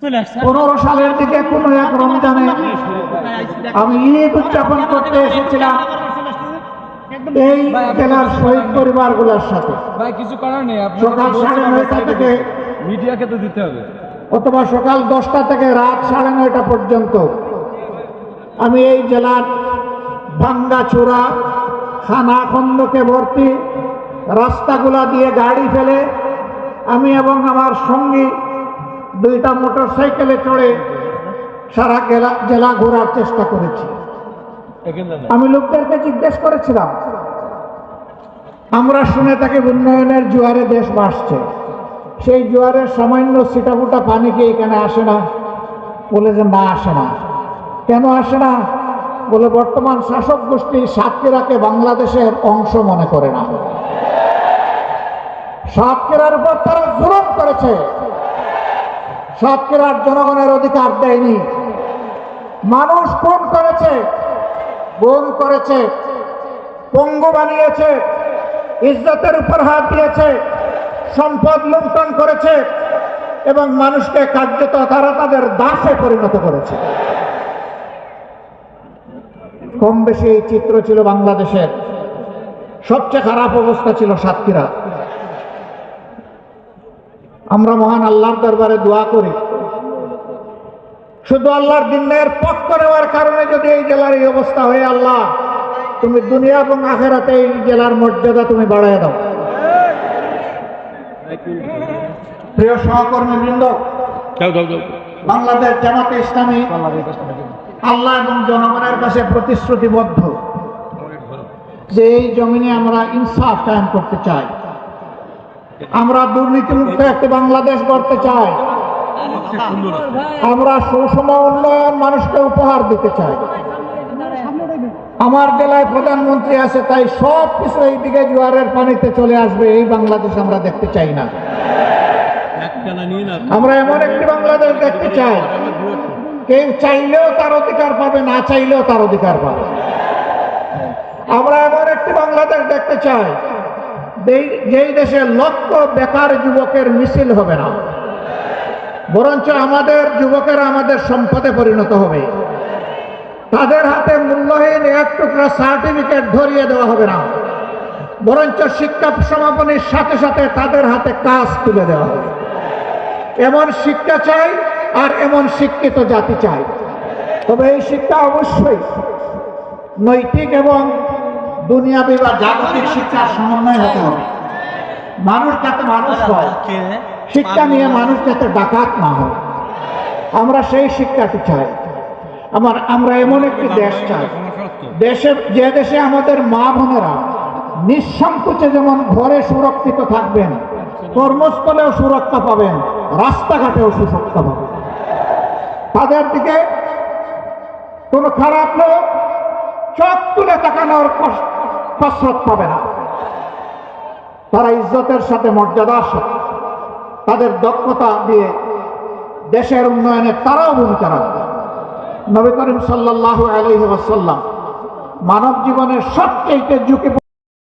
15 সালের দিকে কোনো এক রমজানে আমি ঈদ উদযাপন করতে এসেছিলাম এই জেলার শহীদ পরিবারগুলোর সাথে। কিছু করার নেই, সকাল 9:30 থেকে মিডিয়াকে তো দিতে হবে, অথবা সকাল 10টা থেকে রাত 9:30 পর্যন্ত আমি এই জেলার ভাঙ্গাচোরা খানা খন্দকে ভর্তি রাস্তাগুলা দিয়ে গাড়ি ফেলে আমি এবং আমার সঙ্গী 2টা মোটরসাইকেলে চড়ে সারা জেলা ঘোরার চেষ্টা করেছি। আমি লোকদেরকে জিজ্ঞেস করেছিলাম, আমরা শুনে থাকি উন্নয়নের জোয়ারে দেশ ভাসছে, সেই জোয়ারের সামান্য ছিটাফোঁটা পানি কি এখানে আসে না? বলে যে না, আসে না। কেন আসে না? বলে বর্তমান শাসক গোষ্ঠী সাতক্ষীরাকে বাংলাদেশের অংশ মনে করে না। সাতক্ষীরার উপর তারা জুলুম করেছে, সাতক্ষীরার জনগণের অধিকার দেয়নি। মানুষ খুন করেছে, গুম করেছে, পঙ্গু বানিয়েছে, ইজ্জতের উপর হাত দিয়েছে, সম্পদ লুণ্ঠন করেছে এবং মানুষকে কার্যত তারা তাদের দাসে পরিণত করেছে। কম বেশি এই চিত্র ছিল বাংলাদেশের। সবচেয়ে খারাপ অবস্থা ছিল সাতক্ষীরা। আমরা মহান আল্লাহর দরবারে দোয়া করি, শুধু আল্লাহর দিনের পক্ষ নেওয়ার কারণে যদি এই জেলার এই অবস্থা হয়ে, আল্লাহ তুমি দুনিয়া এবং আখেরাতে এই জেলার মর্যাদা তুমি বাড়ায় দাও। প্রিয় সহকর্মী বৃন্দ, বাংলাদেশ জামাতে ইসলামী আল্লাহ এবং জনগণের কাছে প্রতিশ্রুতিবদ্ধ যে এই জমিনে আমরা ইনসাফ কায়েম করতে চাই, আমরা দুর্নীতিমুক্ত একটি বাংলাদেশ গড়তে চাই, আমরা সুষম উন্নয়ন মানুষকে উপহার দিতে চাই। আমার জেলায় প্রধানমন্ত্রী আছে, তাই সব কিছু এইদিকে জোয়ারের পানিতে চলে আসবে, এই বাংলাদেশ আমরা দেখতে চাই না। আমরা এমন একটি বাংলাদেশ দেখতে চাই, কেউ চাইলেও তার অধিকার পাবে, না চাইলেও তার অধিকার পাবে। আমরা এমন একটি বাংলাদেশ দেখতে চাই যেই দেশে লক্ষ বেকার যুবকের মিছিল হবে না, বরঞ্চ আমাদের যুবকেরা আমাদের সম্পদে পরিণত হবে। তাদের হাতে মূল্যহীন এক টুকরা সার্টিফিকেট ধরিয়ে দেওয়া হবে না, বরঞ্চ শিক্ষা সমাপনীর সাথে সাথে তাদের হাতে কাজ তুলে দেওয়া হবে। এমন শিক্ষা চাই আর এমন শিক্ষিত জাতি চাই। তবে এই শিক্ষা অবশ্যই নৈতিক এবং দুনিয়াবি বা জাগতিক শিক্ষার সমন্বয় হতে হবে। মানুষ যাতে মানুষ হয়, শিক্ষা নিয়ে মানুষ যাতে ডাকাত না হয়, আমরা সেই শিক্ষাটি চাই। আমরা এমন একটি দেশ চাই, যে দেশে আমাদের মা বোনেরা নিঃসংকোচে যেমন ঘরে সুরক্ষিত থাকবেন, কর্মস্থলেও সুরক্ষা পাবেন, রাস্তাঘাটেও সুরক্ষা পাবেন। তাদের দিকে কোনো খারাপ লোক চোখ তুলে তাকানোর কসরত পাবে না। তারা ইজ্জতের সাথে, মর্যাদার সাথে, তাদের দক্ষতা দিয়ে দেশের উন্নয়নে তারাও ভূমিকা রাখবে। নবী করিম সাল্লাল্লাহু আলাইহি ওয়াসাল্লাম মানব জীবনের সবচেয়ে ঝুঁকি